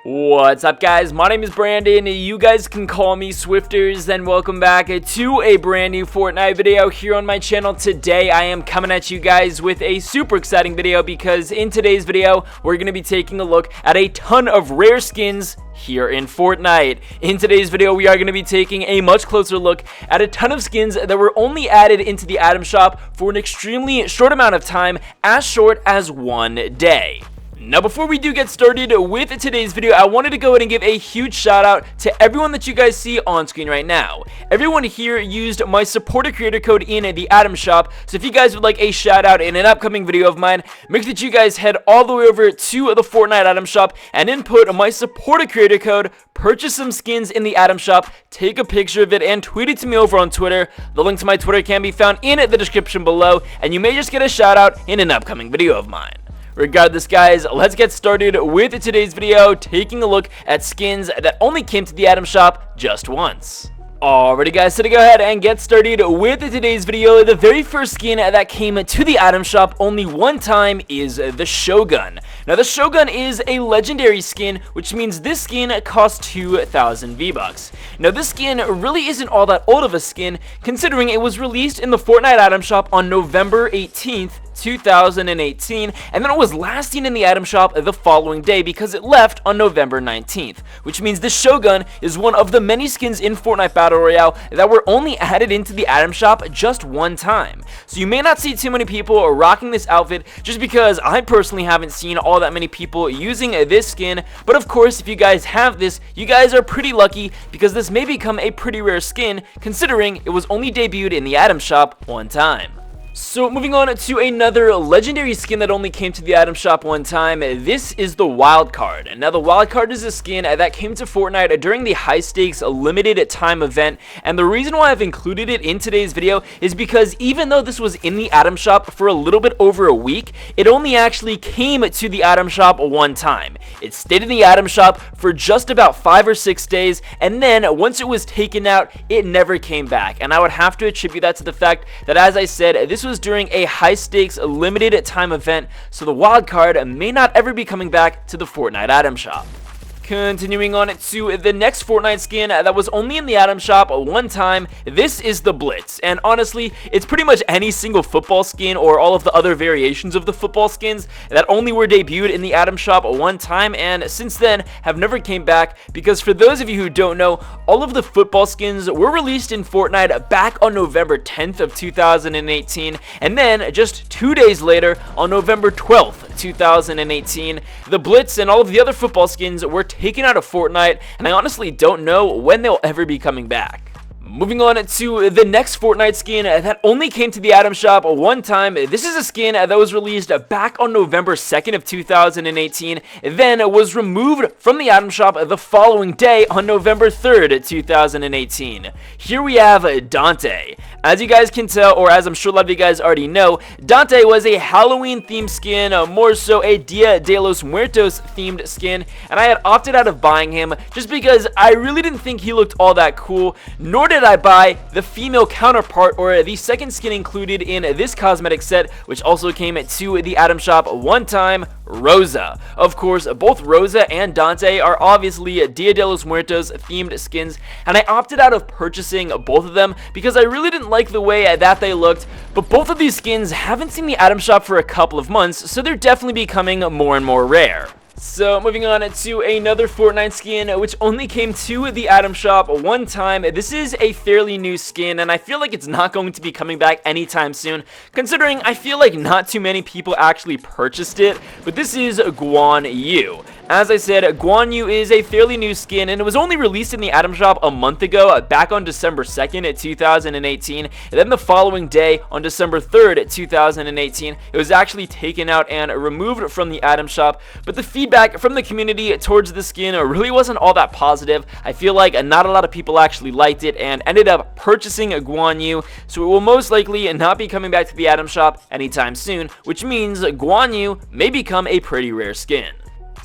What's up, guys? My name is Brandon. You guys can call me Swifterrs, and welcome back to a brand new Fortnite video here on my channel. Today I am coming at you guys with a super exciting video because in today's video we're going to be taking a look at a ton of rare skins here in Fortnite. In today's video we are going to be taking a much closer look at a ton of skins that were only added into the item shop for an extremely short amount of time, as short as 1 day. Now, before we do get started with today's video, I wanted to go ahead and give a huge shout out to everyone that you guys see on screen right now. Everyone here used my supporter creator code in the item shop, so if you guys would like a shout out in an upcoming video of mine, make sure that you guys head all the way over to the Fortnite item shop and input my supporter creator code, purchase some skins in the item shop, take a picture of it, and tweet it to me over on Twitter. The link to my Twitter can be found in the description below, and you may just get a shout out in an upcoming video of mine. Regardless, guys, let's get started with today's video, taking a look at skins that only came to the item shop just once. Alrighty, guys, so to go ahead and get started with today's video, the very first skin that came to the item shop only one time is the Shogun. Now, the Shogun is a legendary skin, which means this skin costs 2,000 V-Bucks. Now, this skin really isn't all that old of a skin, considering it was released in the Fortnite item shop on November 18th, 2018, and then it was last seen in the item shop the following day because it left on November 19th, which means the Shogun is one of the many skins in Fortnite Battle Royale that were only added into the item shop just one time. So you may not see too many people rocking this outfit just because I personally haven't seen all that many people using this skin, but of course if you guys have this, you guys are pretty lucky because this may become a pretty rare skin considering it was only debuted in the item shop one time. So moving on to another legendary skin that only came to the item shop one time, this is the Wildcard. Now, the Wildcard is a skin that came to Fortnite during the high stakes limited time event, and the reason why I've included it in today's video is because even though this was in the item shop for a little bit over a week, it only actually came to the item shop one time. It stayed in the item shop for just about 5 or 6 days, and then once it was taken out, it never came back. And I would have to attribute that to the fact that, as I said, this was during a high stakes limited time event, so the Wildcard may not ever be coming back to the Fortnite item shop. Continuing on to the next Fortnite skin that was only in the item shop one time, this is the Blitz. And honestly, it's pretty much any single football skin or all of the other variations of the football skins that only were debuted in the item shop one time and since then have never came back, because for those of you who don't know, all of the football skins were released in Fortnite back on November 10th of 2018, and then just 2 days later on November 12th, 2018, the Blitz and all of the other football skins were taken out of Fortnite, and I honestly don't know when they'll ever be coming back. Moving on to the next Fortnite skin that only came to the item shop one time. This is a skin that was released back on November 2nd of 2018, then was removed from the item shop the following day on November 3rd, 2018. Here we have Dante. As you guys can tell, or as I'm sure a lot of you guys already know, Dante was a Halloween themed skin, more so a Dia de los Muertos themed skin, and I had opted out of buying him just because I really didn't think he looked all that cool, nor did I buy the female counterpart or the second skin included in this cosmetic set, which also came to the item shop one time, Rosa. Of course, both Rosa and Dante are obviously Dia de los Muertos themed skins, and I opted out of purchasing both of them because I really didn't like the way that they looked, but both of these skins haven't seen the item shop for a couple of months, so they're definitely becoming more and more rare. So moving on to another Fortnite skin which only came to the item shop one time. This is a fairly new skin and I feel like it's not going to be coming back anytime soon, considering I feel like not too many people actually purchased it, but this is Guan Yu. As I said, Guan Yu is a fairly new skin and it was only released in the item shop a month ago, back on December 2nd, 2018, and then the following day on December 3rd, 2018, it was actually taken out and removed from the item shop, but the feedback from the community towards the skin really wasn't all that positive. I feel like not a lot of people actually liked it and ended up purchasing Guan Yu, so it will most likely not be coming back to the item shop anytime soon, which means Guan Yu may become a pretty rare skin.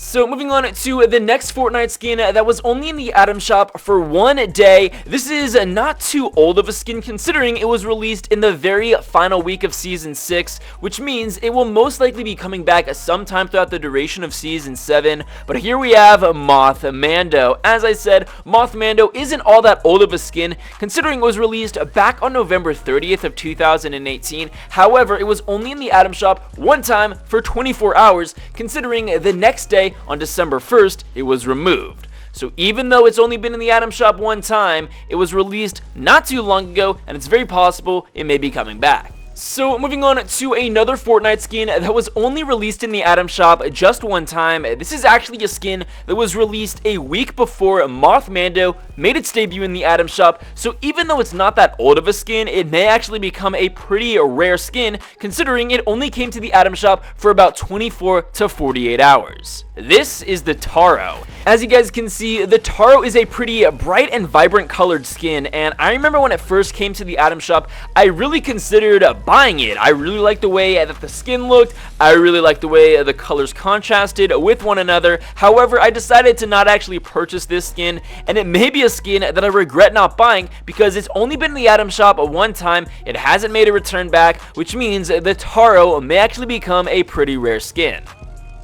So moving on to the next Fortnite skin that was only in the item shop for 1 day. This is not too old of a skin considering it was released in the very final week of Season 6, which means it will most likely be coming back sometime throughout the duration of Season 7. But here we have Moth Mando. As I said, Moth Mando isn't all that old of a skin considering it was released back on November 30th of 2018. However, it was only in the item shop one time for 24 hours considering the next day on December 1st, it was removed. So even though it's only been in the item shop one time, it was released not too long ago, and it's very possible it may be coming back. So moving on to another Fortnite skin that was only released in the item shop just one time. This is actually a skin that was released a week before Moth Mando made its debut in the item shop. So even though it's not that old of a skin, it may actually become a pretty rare skin considering it only came to the item shop for about 24 to 48 hours. This is the Taro. As you guys can see, the Taro is a pretty bright and vibrant colored skin, and I remember when it first came to the item shop, I really considered buying it. I really liked the way that the skin looked. I really liked the way the colors contrasted with one another. However, I decided to not actually purchase this skin, and it may be a skin that I regret not buying because it's only been in the item shop one time. It hasn't made a return back, which means the Taro may actually become a pretty rare skin.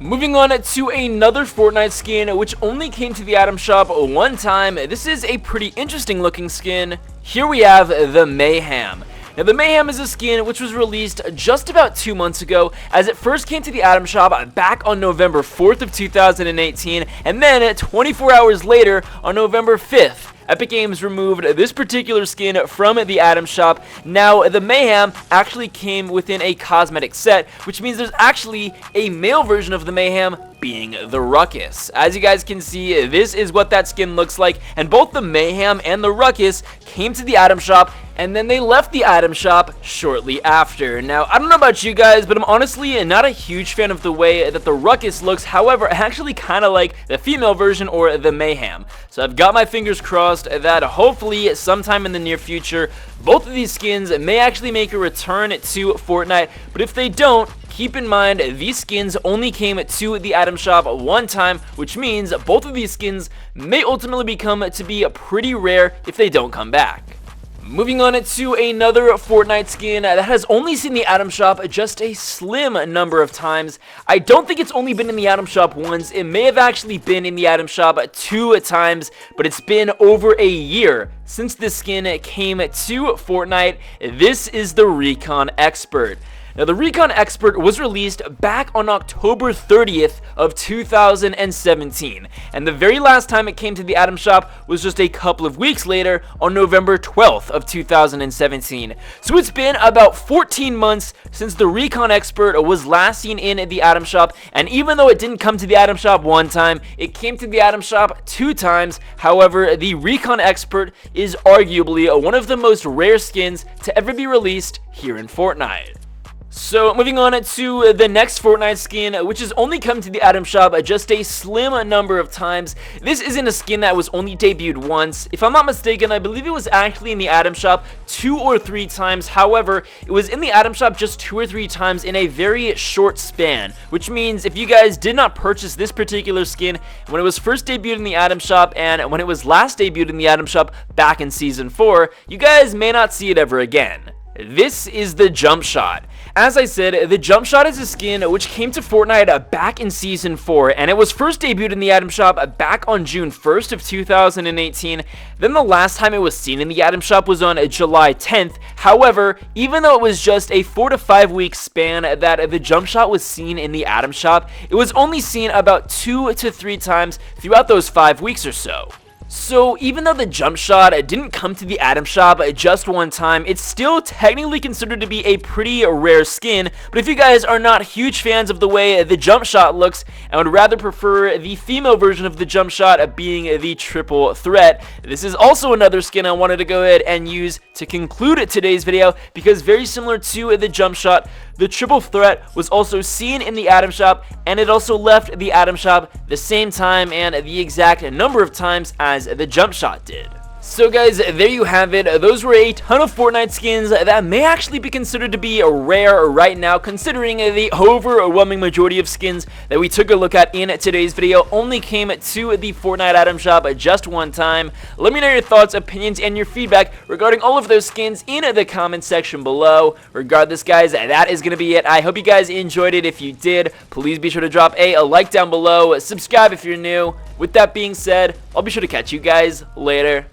Moving on to another Fortnite skin which only came to the item shop one time. This is a pretty interesting looking skin. Here we have the Mayhem. Now the Mayhem is a skin which was released just about 2 months ago as it first came to the item shop back on November 4th of 2018, and then 24 hours later on November 5th. Epic Games removed this particular skin from the item shop. Now, the Mayhem actually came within a cosmetic set, which means there's actually a male version of the Mayhem being the Ruckus. As you guys can see, this is what that skin looks like, and both the Mayhem and the Ruckus came to the item shop, and then they left the item shop shortly after. Now, I don't know about you guys, but I'm honestly not a huge fan of the way that the Ruckus looks. However, I actually kind of like the female version or the Mayhem. So I've got my fingers crossed that hopefully sometime in the near future, both of these skins may actually make a return to Fortnite. But if they don't, keep in mind these skins only came to the item shop one time, which means both of these skins may ultimately become to be pretty rare if they don't come back. Moving on to another Fortnite skin that has only seen the item shop just a slim number of times. I don't think it's only been in the item shop once. It may have actually been in the item shop 2 times, but it's been over a year since this skin came to Fortnite. This is the Recon Expert. Now, the Recon Expert was released back on October 30th of 2017, and the very last time it came to the item shop was just a couple of weeks later on November 12th of 2017. So it's been about 14 months since the Recon Expert was last seen in the item shop, and even though it didn't come to the item shop one time, it came to the item shop 2 times. However, the Recon Expert is arguably one of the most rare skins to ever be released here in Fortnite. So moving on to the next Fortnite skin, which has only come to the item shop just a slim number of times. This isn't a skin that was only debuted once. If I'm not mistaken, I believe it was actually in the item shop 2 or 3 times. However, it was in the item shop just 2 or 3 times in a very short span, which means if you guys did not purchase this particular skin when it was first debuted in the item shop and when it was last debuted in the item shop back in Season 4, you guys may not see it ever again. This is the Jumpshot. As I said, the Jumpshot is a skin which came to Fortnite back in Season 4, and it was first debuted in the item shop back on June 1st of 2018. Then the last time it was seen in the item shop was on July 10th. However, even though it was just a 4 to 5 week span that the Jumpshot was seen in the item shop, it was only seen about 2 to 3 times throughout those 5 weeks or so. So even though the Jumpshot didn't come to the item shop just one time, it's still technically considered to be a pretty rare skin. But if you guys are not huge fans of the way the Jumpshot looks and would rather prefer the female version of the Jumpshot being the triple threat, this is also another skin I wanted to go ahead and use to conclude today's video, because very similar to the Jumpshot, the triple threat was also seen in the item shop, and it also left the item shop the same time and the exact number of times as the Jumpshot did. So guys, there you have it. Those were a ton of Fortnite skins that may actually be considered to be rare right now, considering the overwhelming majority of skins that we took a look at in today's video only came to the Fortnite item shop just one time. Let me know your thoughts, opinions, and your feedback regarding all of those skins in the comments section below. Regardless, guys, that is going to be it. I hope you guys enjoyed it. If you did, please be sure to drop a like down below. Subscribe if you're new. With that being said, I'll be sure to catch you guys later.